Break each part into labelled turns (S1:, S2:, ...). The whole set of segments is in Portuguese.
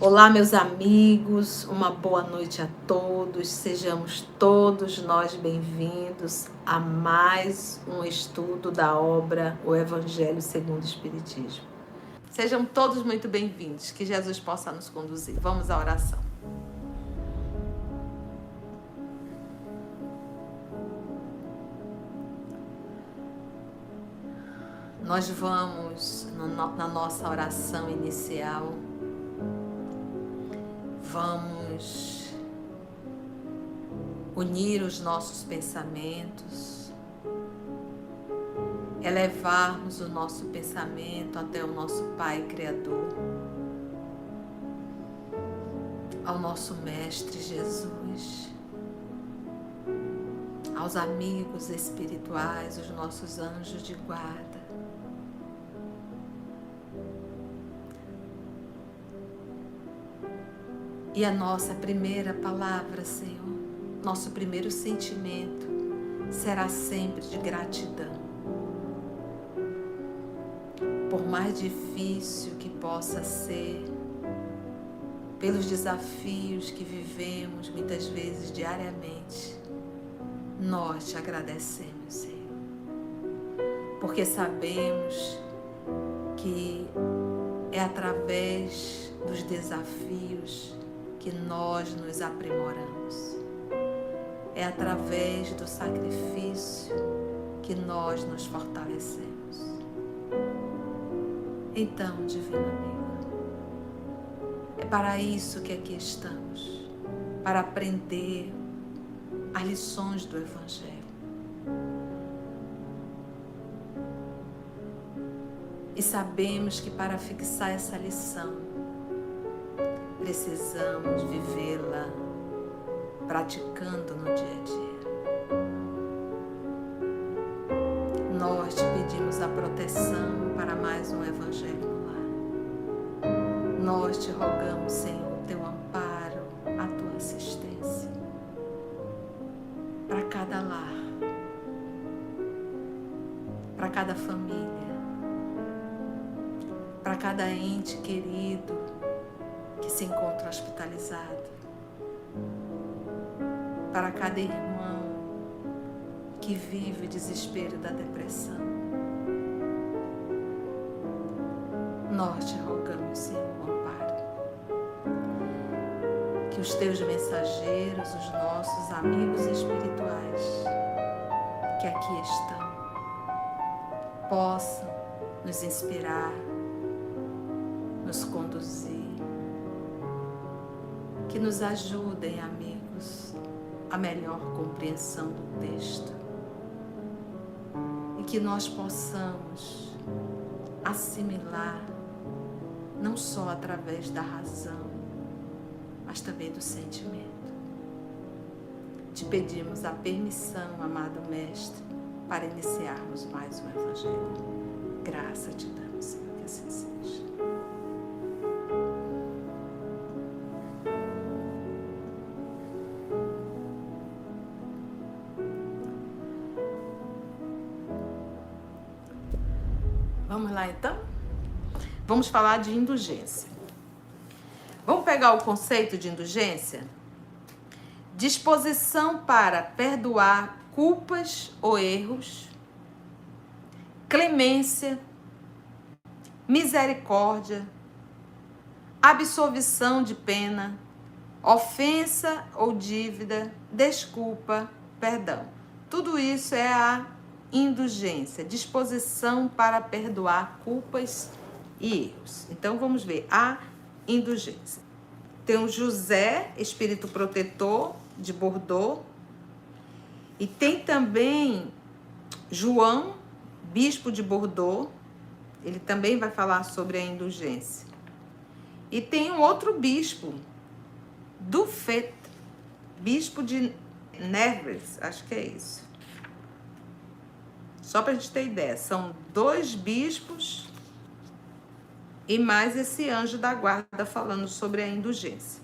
S1: Olá, meus amigos, uma boa noite a todos. Sejamos todos nós bem-vindos a mais um estudo da obra O Evangelho segundo o Espiritismo. Sejam todos muito bem-vindos, que Jesus possa nos conduzir. Vamos à oração. Nós vamos, na nossa oração inicial, vamos unir os nossos pensamentos, elevarmos o nosso pensamento até o nosso Pai Criador, ao nosso Mestre Jesus, aos amigos espirituais, os nossos anjos de guarda. E a nossa primeira palavra, Senhor, nosso primeiro sentimento será sempre de gratidão. Por mais difícil que possa ser, pelos desafios que vivemos muitas vezes diariamente, nós te agradecemos, Senhor. Porque sabemos que é através dos desafios que nós nos aprimoramos. É através do sacrifício que nós nos fortalecemos. Então, divino amigo, é para isso que aqui estamos, para aprender as lições do Evangelho. E sabemos que para fixar essa lição, precisamos vivê-la praticando no dia a dia. Nós te pedimos a proteção para mais um Evangelho no lar. Nós te rogamos, Senhor, o teu amparo, a tua assistência para cada lar, para cada família, para cada ente querido que se encontra hospitalizado, para cada irmão que vive o desespero da depressão. Nós te rogamos, Senhor, o amparo. Que os teus mensageiros, os nossos amigos espirituais que aqui estão, possam nos inspirar, nos conduzir, que nos ajudem, amigos, a melhor compreensão do texto e que nós possamos assimilar não só através da razão, mas também do sentimento. Te pedimos a permissão, amado Mestre, para iniciarmos mais um Evangelho. Graça te damos, Senhor, que assim seja. Vamos lá, então? Vamos falar de indulgência. Vamos pegar o conceito de indulgência? Disposição para perdoar culpas ou erros, clemência, misericórdia, absolvição de pena, ofensa ou dívida, desculpa, perdão. Tudo isso é a indulgência, disposição para perdoar culpas e erros. Então vamos ver a indulgência. Tem o José, espírito protetor de Bordeaux, e tem também João, bispo de Bordeaux. Ele também vai falar sobre a indulgência. E tem um outro bispo, Dufet, bispo de Nevers, acho que é isso. Só para a gente ter ideia, são 2 bispos e mais esse anjo da guarda falando sobre a indulgência.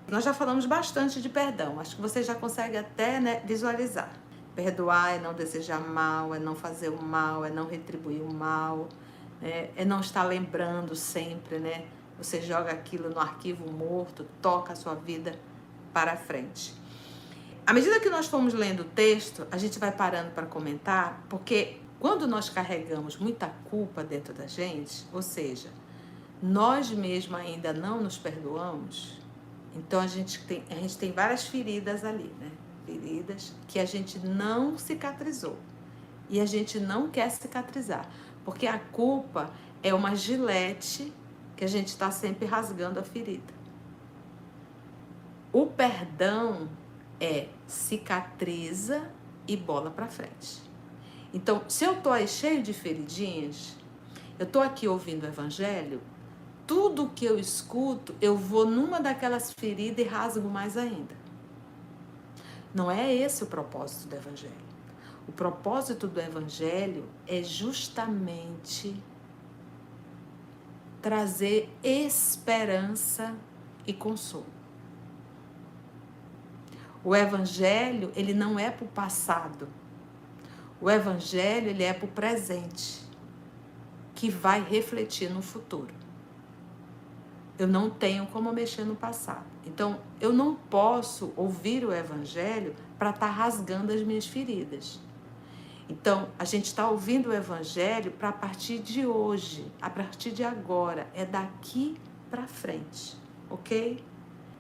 S1: Nós já falamos bastante de perdão, acho que você já consegue até, visualizar. Perdoar é não desejar mal, é não fazer o mal, é não retribuir o mal, é não estar lembrando sempre, você joga aquilo no arquivo morto, toca a sua vida para frente. À medida que nós formos lendo o texto, a gente vai parando para comentar, porque quando nós carregamos muita culpa dentro da gente, ou seja, nós mesmos ainda não nos perdoamos, então a gente tem várias feridas ali, né? Feridas que a gente não cicatrizou. E a gente não quer cicatrizar, porque a culpa é uma gilete que a gente está sempre rasgando a ferida. O perdão é cicatriza e bola para frente. Então, se eu tô aí cheio de feridinhas, eu tô aqui ouvindo o evangelho, tudo que eu escuto, eu vou numa daquelas feridas e rasgo mais ainda. Não é esse o propósito do evangelho. O propósito do evangelho é justamente trazer esperança e consolo. O evangelho, ele não é para o passado. O evangelho, ele é para o presente, que vai refletir no futuro. Eu não tenho como mexer no passado. Então, eu não posso ouvir o evangelho para estar rasgando as minhas feridas. Então, a gente está ouvindo o evangelho para a partir de hoje, a partir de agora, é daqui para frente, ok?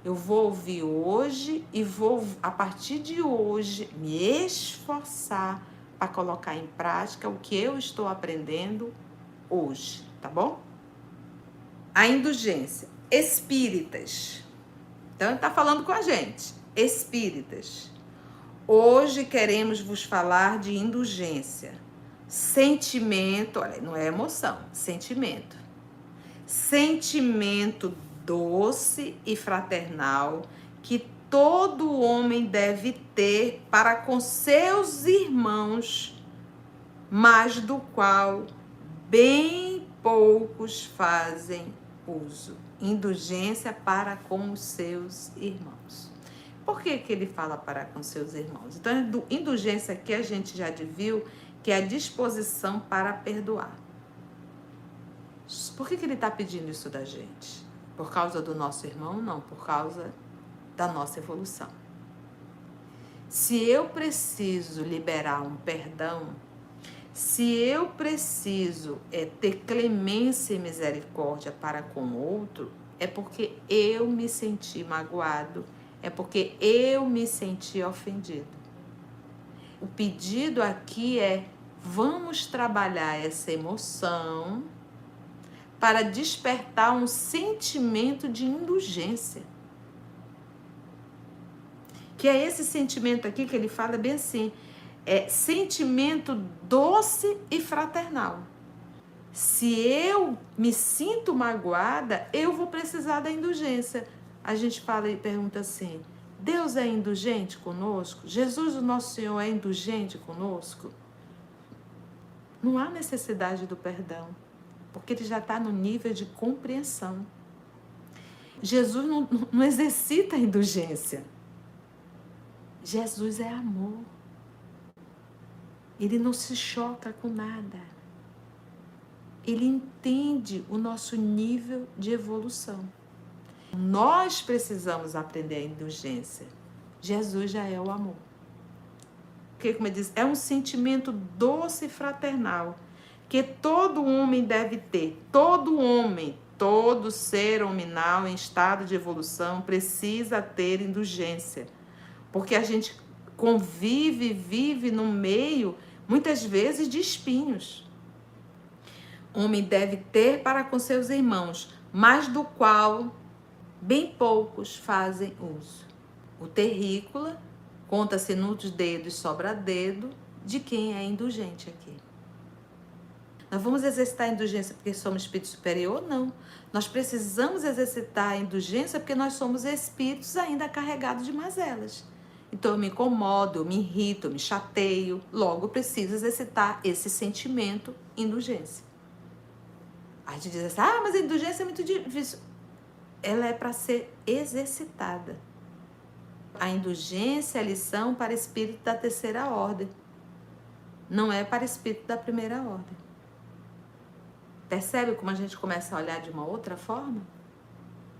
S1: Eu vou ouvir hoje e vou, a partir de hoje, me esforçar para colocar em prática o que eu estou aprendendo hoje, tá bom? A indulgência. Espíritas. Então, ele está falando com a gente. Espíritas. Hoje queremos vos falar de indulgência. Sentimento, olha, não é emoção, sentimento. Sentimento doce e fraternal que todo homem deve ter para com seus irmãos, mas do qual bem poucos fazem uso. Indulgência para com os seus irmãos. Por que ele fala para com seus irmãos? Então, indulgência aqui a gente já viu que é a disposição para perdoar. Por que ele está pedindo isso da gente? Por causa do nosso irmão? Não, por causa da nossa evolução. Se eu preciso liberar um perdão, se eu preciso ter clemência e misericórdia para com o outro, é porque eu me senti magoado, é porque eu me senti ofendido. O pedido aqui é: vamos trabalhar essa emoção para despertar um sentimento de indulgência. Que é esse sentimento aqui que ele fala bem assim, é sentimento doce e fraternal. Se eu me sinto magoada, eu vou precisar da indulgência. A gente fala e pergunta assim: Deus é indulgente conosco? Jesus, o nosso Senhor, é indulgente conosco? Não há necessidade do perdão, porque ele já está no nível de compreensão. Jesus não exercita a indulgência. Jesus é amor. Ele não se choca com nada. Ele entende o nosso nível de evolução. Nós precisamos aprender a indulgência. Jesus já é o amor. Porque, como eu disse, é um sentimento doce e fraternal que todo homem deve ter. Todo homem, todo ser hominal em estado de evolução precisa ter indulgência. Porque a gente convive, vive no meio, muitas vezes, de espinhos. O homem deve ter para com seus irmãos, mas do qual bem poucos fazem uso. O terrícola conta-se nos dedos, sobra dedo, de quem é indulgente aqui. Nós vamos exercitar a indulgência porque somos espírito superior? Não. Nós precisamos exercitar a indulgência porque nós somos espíritos ainda carregados de mazelas. Então eu me incomodo, eu me irrito, eu me chateio, logo eu preciso exercitar esse sentimento, indulgência. A gente diz assim: mas a indulgência é muito difícil. Ela é para ser exercitada. A indulgência é a lição para espírito da terceira ordem. Não é para espírito da primeira ordem. Percebe como a gente começa a olhar de uma outra forma?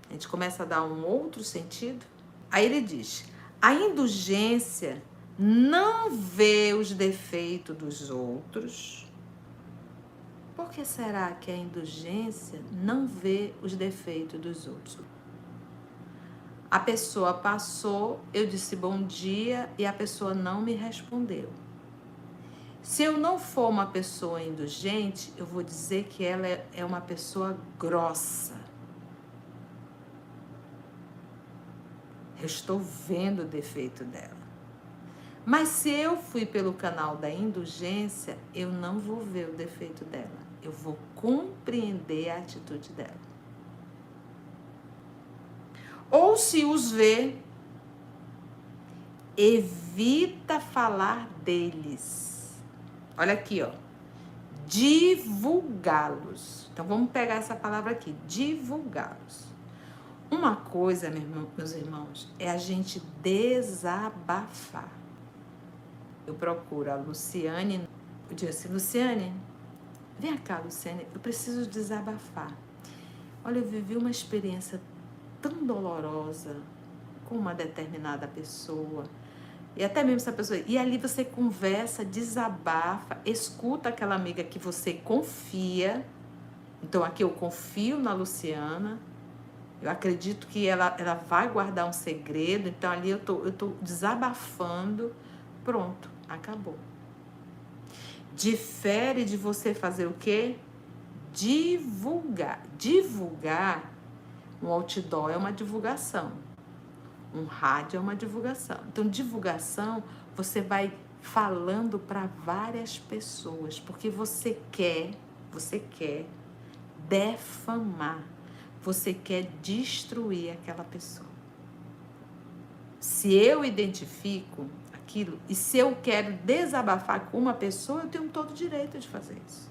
S1: A gente começa a dar um outro sentido. Aí ele diz: a indulgência não vê os defeitos dos outros. Por que será que a indulgência não vê os defeitos dos outros? A pessoa passou, eu disse bom dia e a pessoa não me respondeu. Se eu não for uma pessoa indulgente, eu vou dizer que ela é uma pessoa grossa. Eu estou vendo o defeito dela. Mas se eu fui pelo canal da indulgência, eu não vou ver o defeito dela. Eu vou compreender a atitude dela. Ou se os vê, evita falar deles. Olha aqui, ó. Divulgá-los. Então vamos pegar essa palavra aqui, divulgá-los. Uma coisa, meus irmãos, é a gente desabafar. Eu procuro a Luciane, eu digo assim: Luciane, vem cá, Luciane, eu preciso desabafar. Olha, eu vivi uma experiência tão dolorosa com uma determinada pessoa, e até mesmo essa pessoa, e ali você conversa, desabafa, escuta aquela amiga que você confia. Então aqui eu confio na Luciana, eu acredito que ela vai guardar um segredo, então ali eu tô desabafando, pronto, acabou. Difere de você fazer o quê? Divulgar. Divulgar, um outdoor é uma divulgação, um rádio é uma divulgação. Então, divulgação, você vai falando para várias pessoas, porque você quer defamar, você quer destruir aquela pessoa. Se eu identifico aquilo e se eu quero desabafar com uma pessoa, eu tenho todo o direito de fazer isso.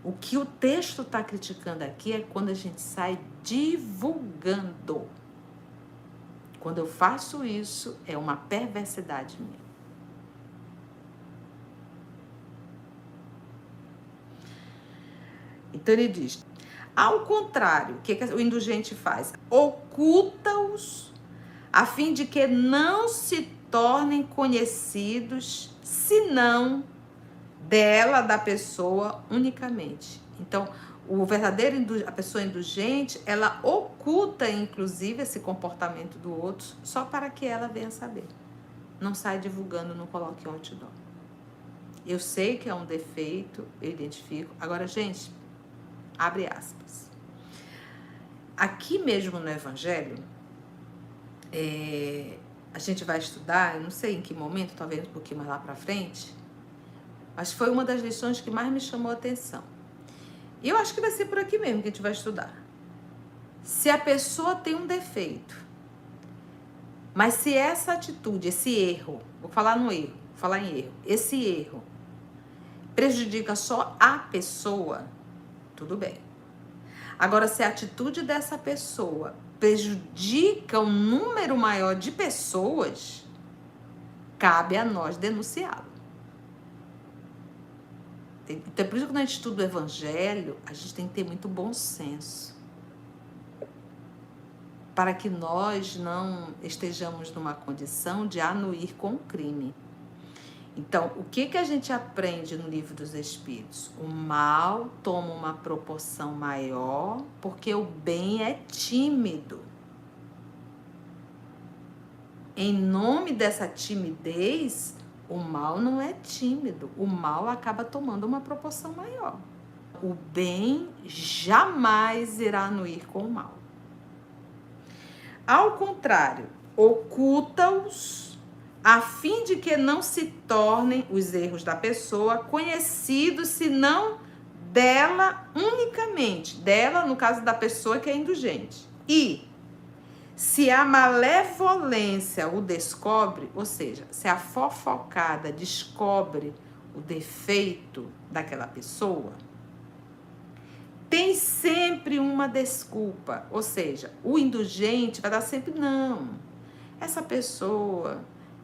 S1: O que o texto está criticando aqui é quando a gente sai divulgando. Quando eu faço isso, é uma perversidade minha. Então ele diz: ao contrário, o que o indulgente faz? Oculta-os a fim de que não se tornem conhecidos, senão dela, da pessoa, unicamente. Então, a pessoa indulgente, ela oculta, inclusive, esse comportamento do outro, só para que ela venha saber. Não sai divulgando, não coloque outdoor. Eu sei que é um defeito, eu identifico. Agora, gente, abre aspas. Aqui mesmo no Evangelho, a gente vai estudar, eu não sei em que momento, talvez um pouquinho mais lá para frente, mas foi uma das lições que mais me chamou a atenção. E eu acho que vai ser por aqui mesmo que a gente vai estudar. Se a pessoa tem um defeito, mas se essa atitude, esse erro, vou falar em erro, esse erro prejudica só a pessoa, tudo bem. Agora, se a atitude dessa pessoa prejudica um número maior de pessoas, cabe a nós denunciá-lo. Então, por isso que quando a gente estuda o Evangelho, a gente tem que ter muito bom senso, para que nós não estejamos numa condição de anuir com o crime. Então, o que a gente aprende no Livro dos Espíritos? O mal toma uma proporção maior porque o bem é tímido. Em nome dessa timidez, o mal não é tímido, o mal acaba tomando uma proporção maior. O bem jamais irá anuir com o mal. Ao contrário, oculta-os a fim de que não se tornem os erros da pessoa conhecidos, senão dela unicamente. Dela, no caso da pessoa que é indulgente. E se a malevolência o descobre, ou seja, se a fofocada descobre o defeito daquela pessoa, tem sempre uma desculpa. Ou seja, o indulgente vai dar sempre, não, essa pessoa,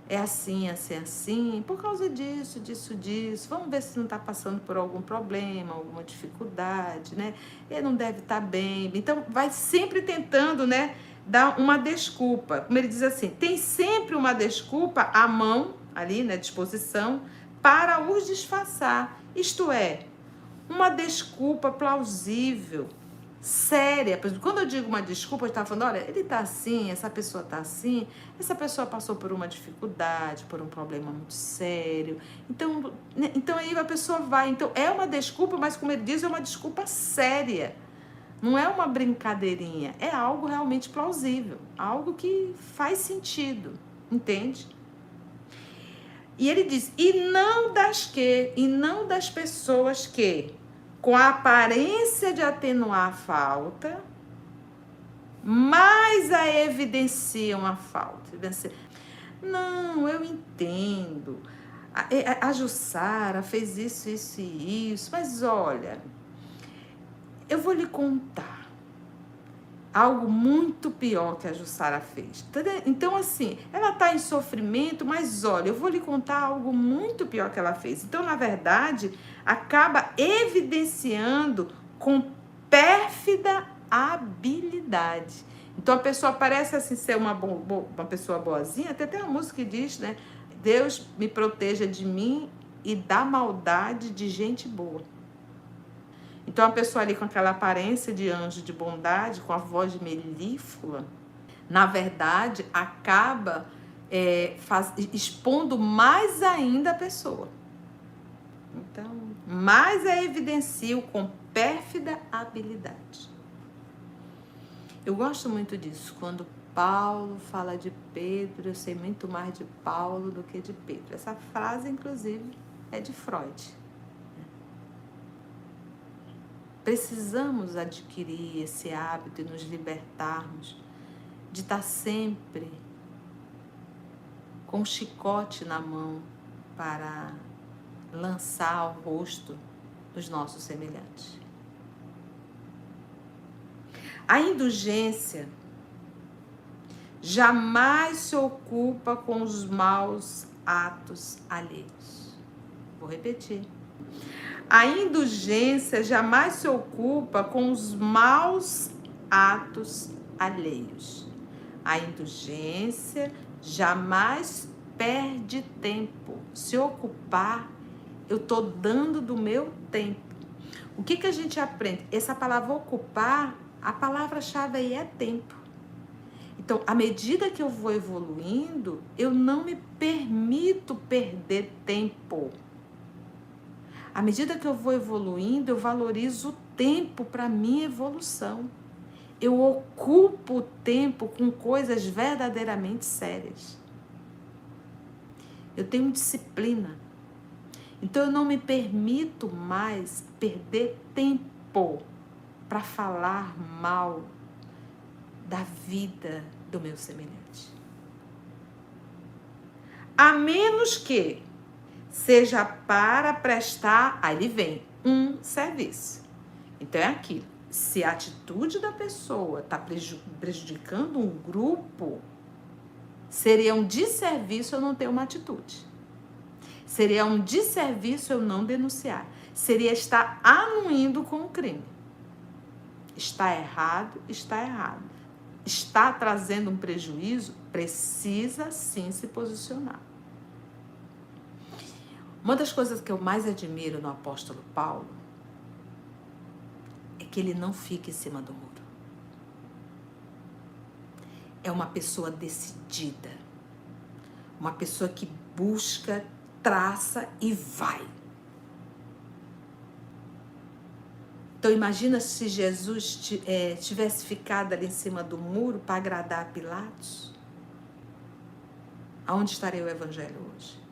S1: é assim, assim, assim, por causa disso, disso, disso. Vamos ver se não está passando por algum problema, alguma dificuldade, né? Ele não deve estar bem. Então, vai sempre tentando, né, dar uma desculpa. Como ele diz assim, tem sempre uma desculpa à mão, ali, na disposição, para os disfarçar. Isto é, uma desculpa plausível, séria. Por exemplo, quando eu digo uma desculpa, eu estava falando, olha, ele está assim, essa pessoa está assim, essa pessoa passou por uma dificuldade, por um problema muito sério. Então, né, então aí a pessoa vai. Então, é uma desculpa, mas como ele diz, é uma desculpa séria. Não é uma brincadeirinha, é algo realmente plausível, algo que faz sentido, entende? E ele diz, e não das pessoas que, com a aparência de atenuar a falta, mas a evidenciam a falta. Não, eu entendo. A Jussara fez isso, isso e isso, mas olha, eu vou lhe contar algo muito pior que a Jussara fez. Então, assim, ela está em sofrimento, mas olha, eu vou lhe contar algo muito pior que ela fez. Então, na verdade, acaba evidenciando com pérfida habilidade. Então, a pessoa parece assim ser uma pessoa boazinha. Até uma música que diz, né? Deus me proteja de mim e da maldade de gente boa. Então, a pessoa ali com aquela aparência de anjo de bondade, com a voz melíflua, na verdade, acaba expondo mais ainda a pessoa. Então, mais a evidencio com pérfida habilidade. Eu gosto muito disso. Quando Paulo fala de Pedro, eu sei muito mais de Paulo do que de Pedro. Essa frase, inclusive, é de Freud. Precisamos adquirir esse hábito e nos libertarmos de estar sempre com um chicote na mão para lançar ao rosto dos nossos semelhantes. A indulgência jamais se ocupa com os maus atos alheios. Vou repetir. A indulgência jamais se ocupa com os maus atos alheios. A indulgência jamais perde tempo. Se ocupar, eu estou dando do meu tempo. O que a gente aprende? Essa palavra ocupar, a palavra-chave aí é tempo. Então, à medida que eu vou evoluindo, eu não me permito perder tempo. À medida que eu vou evoluindo, eu valorizo o tempo para minha evolução. Eu ocupo o tempo com coisas verdadeiramente sérias. Eu tenho disciplina. Então, eu não me permito mais perder tempo para falar mal da vida do meu semelhante. A menos que seja para prestar, aí ele vem, um serviço. Então é aquilo. Se a atitude da pessoa está prejudicando um grupo, seria um desserviço eu não ter uma atitude. Seria um desserviço eu não denunciar. Seria estar anuindo com o crime. Está errado, está errado. Está trazendo um prejuízo, precisa sim se posicionar. Uma das coisas que eu mais admiro no apóstolo Paulo é que ele não fica em cima do muro. É uma pessoa decidida. Uma pessoa que busca, traça e vai. Então imagina se Jesus tivesse ficado ali em cima do muro para agradar a Pilatos. Aonde estaria o evangelho hoje?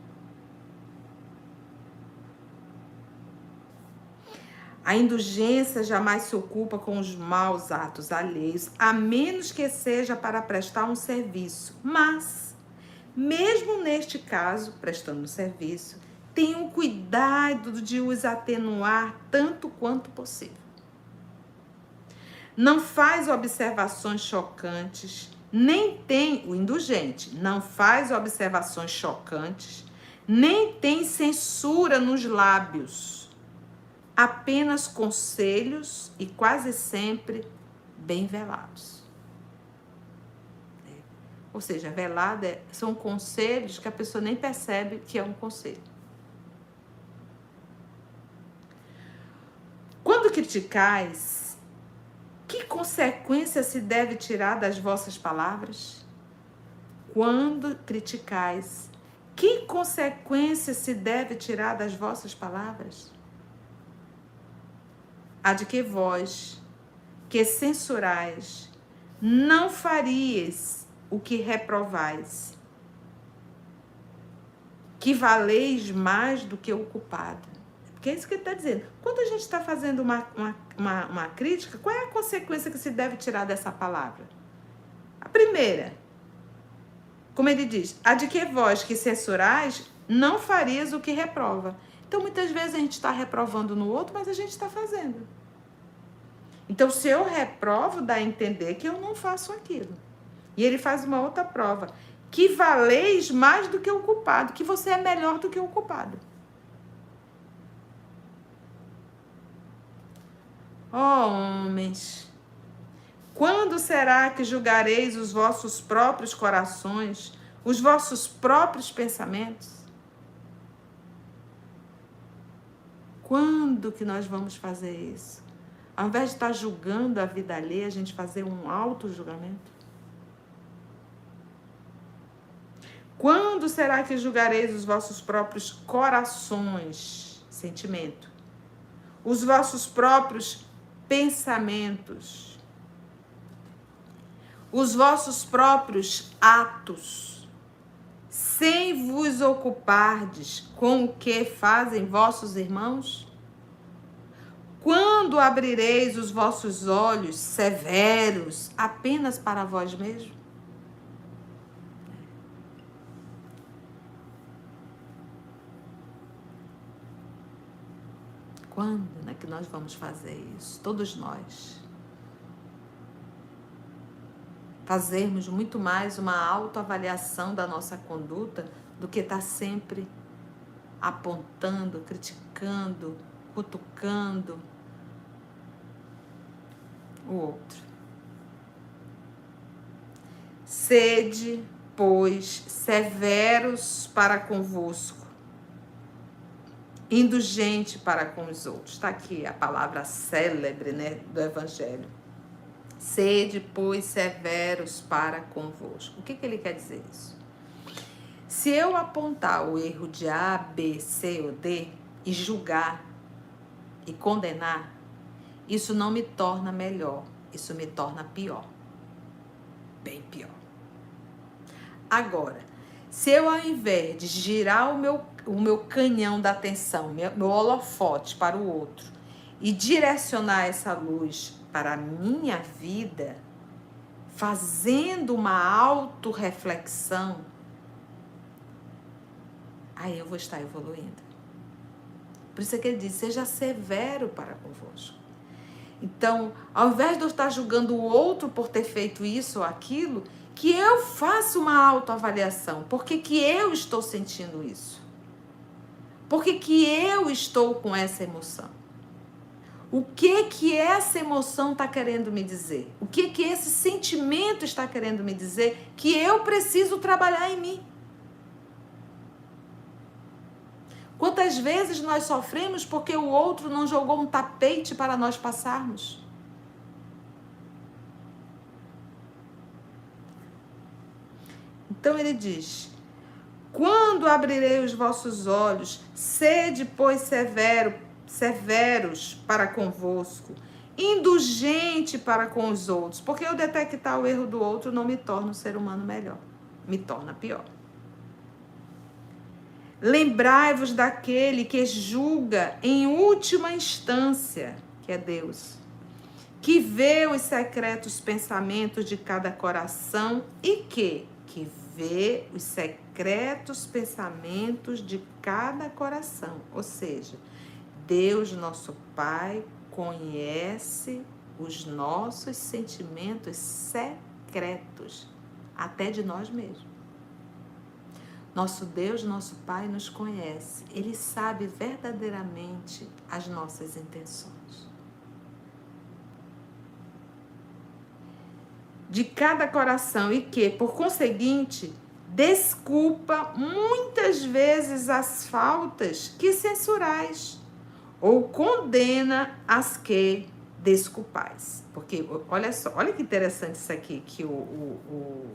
S1: A indulgência jamais se ocupa com os maus atos alheios, a menos que seja para prestar um serviço. Mas, mesmo neste caso, prestando um serviço, tenham cuidado de os atenuar tanto quanto possível. Não faz observações chocantes, nem tem, o indulgente, não faz observações chocantes, nem tem censura nos lábios, apenas conselhos e quase sempre bem velados. Ou seja, velada são conselhos que a pessoa nem percebe que é um conselho. Quando criticais, que consequência se deve tirar das vossas palavras? Quando criticais, que consequência se deve tirar das vossas palavras? A de que vós, que censurais, não faríeis o que reprovais, que valeis mais do que o culpado. Porque é isso que ele está dizendo. Quando a gente está fazendo uma crítica, qual é a consequência que se deve tirar dessa palavra? A primeira, como ele diz, a de que vós que censurais, não farias o que reprova. Então, muitas vezes a gente está reprovando no outro, mas a gente está fazendo. Então, se eu reprovo, dá a entender que eu não faço aquilo. E ele faz uma outra prova. Que valeis mais do que o culpado. Que você é melhor do que o culpado. Ó homens, quando será que julgareis os vossos próprios corações, os vossos próprios pensamentos? Quando que nós vamos fazer isso? Ao invés de estar julgando a vida alheia, a gente fazer um auto-julgamento? Quando será que julgareis os vossos próprios corações, sentimento, os vossos próprios pensamentos, os vossos próprios atos, sem vos ocupardes com o que fazem vossos irmãos? Quando abrireis os vossos olhos severos apenas para vós mesmos? Quando é que nós vamos fazer isso? Todos nós. Fazermos muito mais uma autoavaliação da nossa conduta do que estar sempre apontando, criticando, cutucando o outro. Sede, pois, severos para convosco, indulgente para com os outros. Está aqui a palavra célebre, né, do Evangelho. Sede, pois, severos para convosco. O que ele quer dizer isso? Se eu apontar o erro de A, B, C ou D e julgar e condenar, isso não me torna melhor, isso me torna pior. Bem pior. Agora, se eu, ao invés de girar o meu canhão da atenção, meu holofote para o outro, e direcionar essa luz para a minha vida, fazendo uma autorreflexão, aí eu vou estar evoluindo. Por isso é que ele diz, seja severo para convosco. Então, ao invés de eu estar julgando o outro por ter feito isso ou aquilo, que eu faça uma autoavaliação. Por que eu estou sentindo isso? Por que eu estou com essa emoção? O que essa emoção está querendo me dizer? O que esse sentimento está querendo me dizer que eu preciso trabalhar em mim? Quantas vezes nós sofremos porque o outro não jogou um tapete para nós passarmos? Então ele diz, quando abrirei os vossos olhos, sede, pois, severos para convosco, indulgente para com os outros, porque eu detectar o erro do outro não me torna um ser humano melhor, me torna pior. Lembrai-vos daquele que julga em última instância, que é Deus, que vê os secretos pensamentos de cada coração e que vê os secretos pensamentos de cada coração. Ou seja, Deus, nosso Pai, conhece os nossos sentimentos secretos. até de nós mesmos. Nosso Deus, nosso Pai nos conhece. Ele sabe verdadeiramente as nossas intenções. De cada coração e que, por conseguinte, desculpa muitas vezes as faltas que censurais ou condena as que desculpais. Porque, olha só, olha que interessante isso aqui que o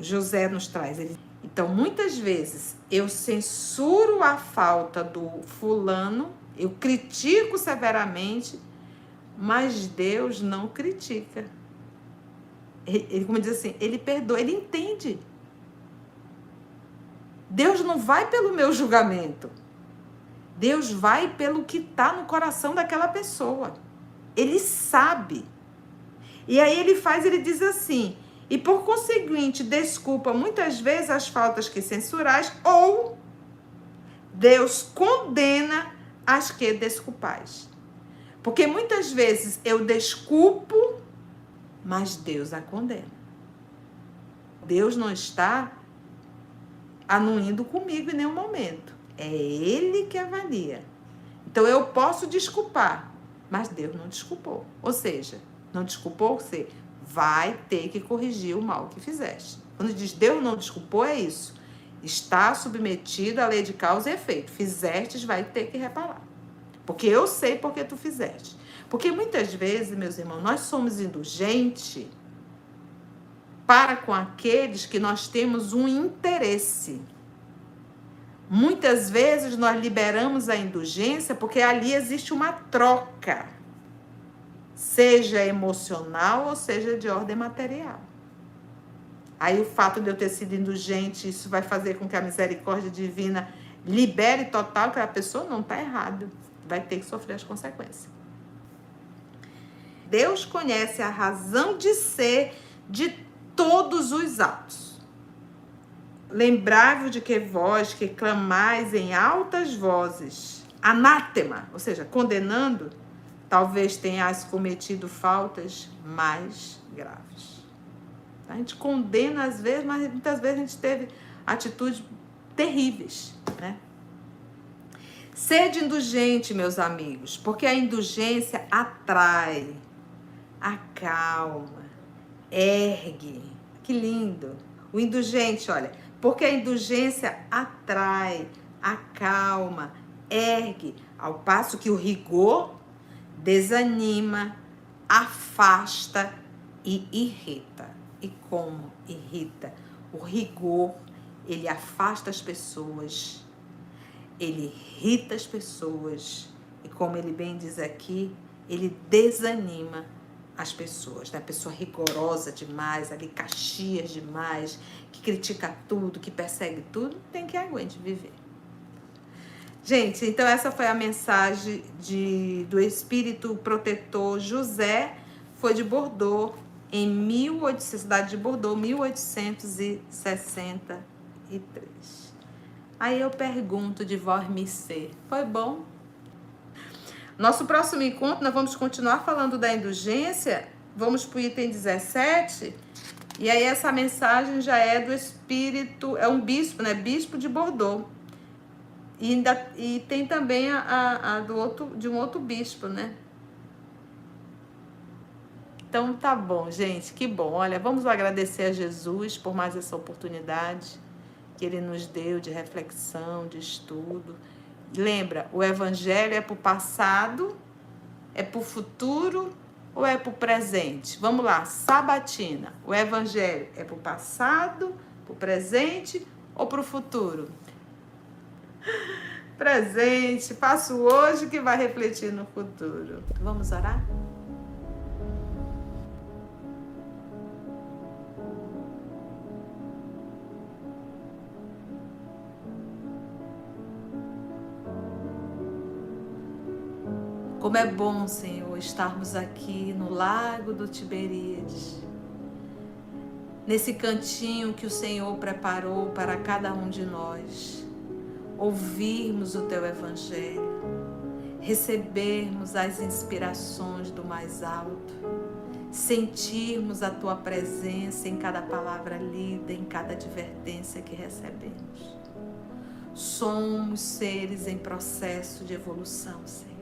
S1: José nos traz. Então, muitas vezes eu censuro a falta do fulano, eu critico severamente, mas Deus não critica. Ele, como diz assim, ele perdoa, ele entende. Deus não vai pelo meu julgamento. Deus vai pelo que está no coração daquela pessoa. Ele sabe. E aí ele diz assim, e por conseguinte desculpa muitas vezes as faltas que censurais, ou Deus condena as que desculpais. Porque muitas vezes eu desculpo, mas Deus a condena. Deus não está anuindo comigo em nenhum momento. É Ele que avalia. Então eu posso desculpar, mas Deus não desculpou. Ou seja, não desculpou, você vai ter que corrigir o mal que fizeste. Quando diz Deus não desculpou, é isso. Está submetido à lei de causa e efeito. Fizestes, vai ter que reparar. Porque eu sei porque tu fizeste. Porque muitas vezes, meus irmãos, nós somos indulgentes para com aqueles que nós temos um interesse. Muitas vezes nós liberamos a indulgência porque ali existe uma troca, seja emocional ou seja de ordem material. Aí o fato de eu ter sido indulgente, isso vai fazer com que a misericórdia divina libere total, que a pessoa não está errada, vai ter que sofrer as consequências. Deus conhece a razão de ser de todos os atos. Lembrai-vos de que vós que clamais em altas vozes, anátema, ou seja, condenando, talvez tenhais cometido faltas mais graves. A gente condena às vezes, mas muitas vezes a gente teve atitudes terríveis, né? Sede indulgente, meus amigos, porque a indulgência atrai, acalma, ergue. Que lindo! O indulgente, olha, porque a indulgência atrai, acalma, ergue, ao passo que o rigor desanima, afasta e irrita. E como irrita? O rigor, ele afasta as pessoas, ele irrita as pessoas e, como ele bem diz aqui, ele desanima as pessoas, né? A pessoa rigorosa demais, ali caxias demais, que critica tudo, que persegue tudo, tem que aguente viver. Gente, então essa foi a mensagem do Espírito Protetor José, foi de Bordeaux, cidade de Bordeaux, 1863. Aí eu pergunto de vós me ser, foi bom? Nosso próximo encontro, nós vamos continuar falando da indulgência, vamos para o item 17, e aí essa mensagem já é do Espírito, é um bispo, né? Bispo de Bordeaux. E tem também de um outro bispo, né? Então tá bom, gente, que bom. Olha, vamos agradecer a Jesus por mais essa oportunidade que Ele nos deu de reflexão, de estudo. Lembra, o Evangelho é para o passado, é para o futuro ou é para o presente? Vamos lá, sabatina. O Evangelho é para o passado, para o presente ou para o futuro? Presente, faço hoje que vai refletir no futuro. Vamos orar? Como é bom, Senhor, estarmos aqui no Lago do Tiberíades, nesse cantinho que o Senhor preparou para cada um de nós, ouvirmos o Teu Evangelho, recebermos as inspirações do mais alto, sentirmos a Tua presença em cada palavra lida, em cada advertência que recebemos. Somos seres em processo de evolução, Senhor.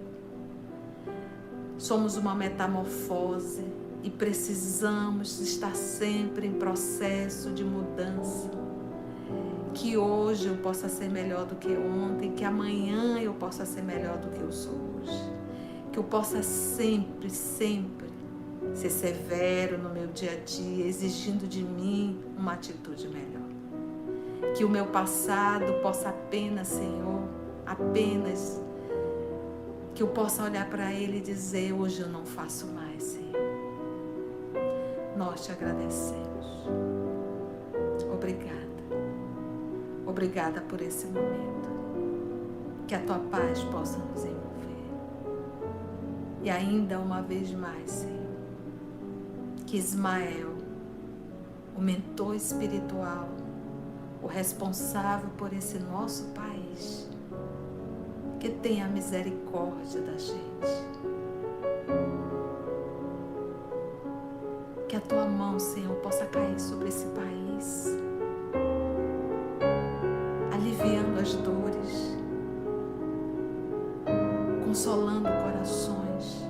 S1: Somos uma metamorfose e precisamos estar sempre em processo de mudança. Que hoje eu possa ser melhor do que ontem, que amanhã eu possa ser melhor do que eu sou hoje. Que eu possa sempre ser severo no meu dia a dia, exigindo de mim uma atitude melhor. Que o meu passado possa apenas, Senhor, que eu possa olhar para ele e dizer: hoje eu não faço mais, Senhor. Nós te agradecemos. Obrigada. Obrigada por esse momento. Que a tua paz possa nos envolver. E ainda uma vez mais, Senhor, que Ismael, o mentor espiritual, o responsável por esse nosso país, que tenha misericórdia da gente. Que a tua mão, Senhor, possa cair sobre esse país, aliviando as dores, consolando corações,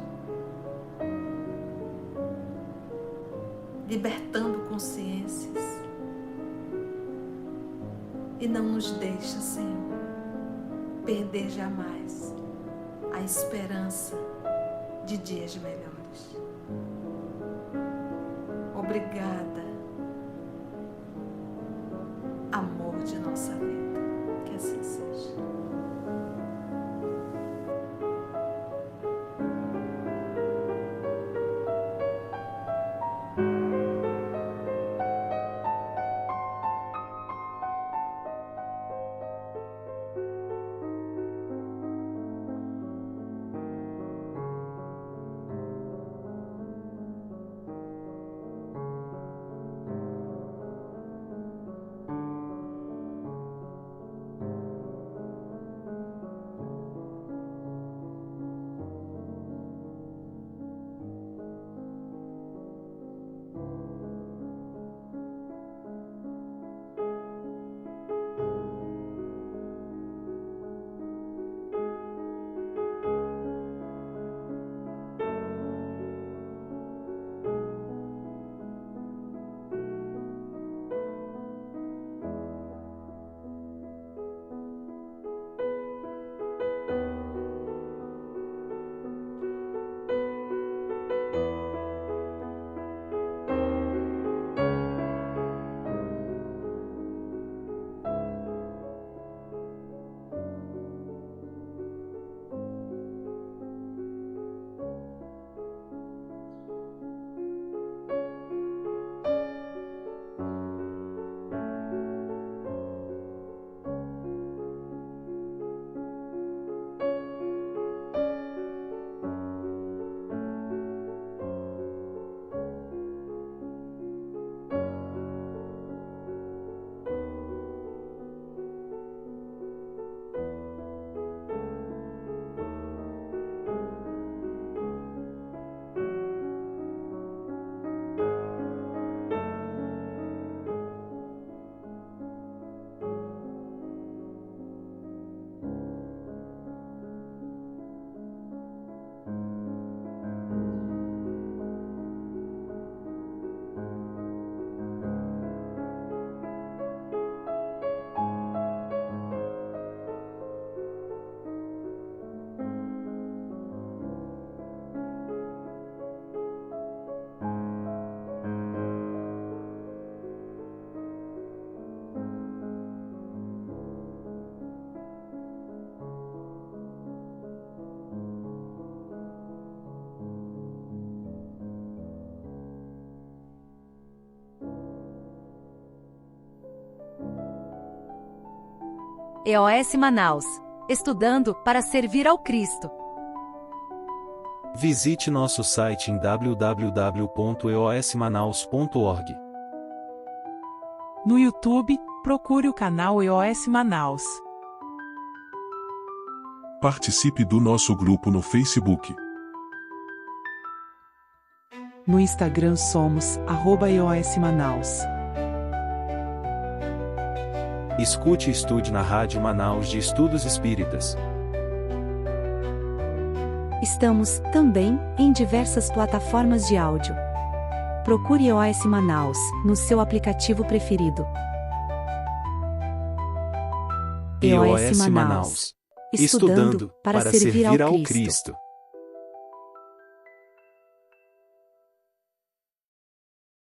S1: libertando consciências. E não nos deixa, Senhor, perder jamais a esperança de dias melhores. Obrigada, amor de nossa vida. Que assim seja.
S2: EOS Manaus. Estudando para servir ao Cristo.
S3: Visite nosso site em www.eosmanaus.org.
S4: No YouTube, procure o canal EOS Manaus.
S5: Participe do nosso grupo no Facebook.
S4: No Instagram somos @EOSManaus.
S3: Escute e estude na Rádio Manaus de Estudos Espíritas.
S2: Estamos, também, em diversas plataformas de áudio. Procure EOS Manaus, no seu aplicativo preferido.
S3: EOS Manaus. Estudando para servir ao Cristo.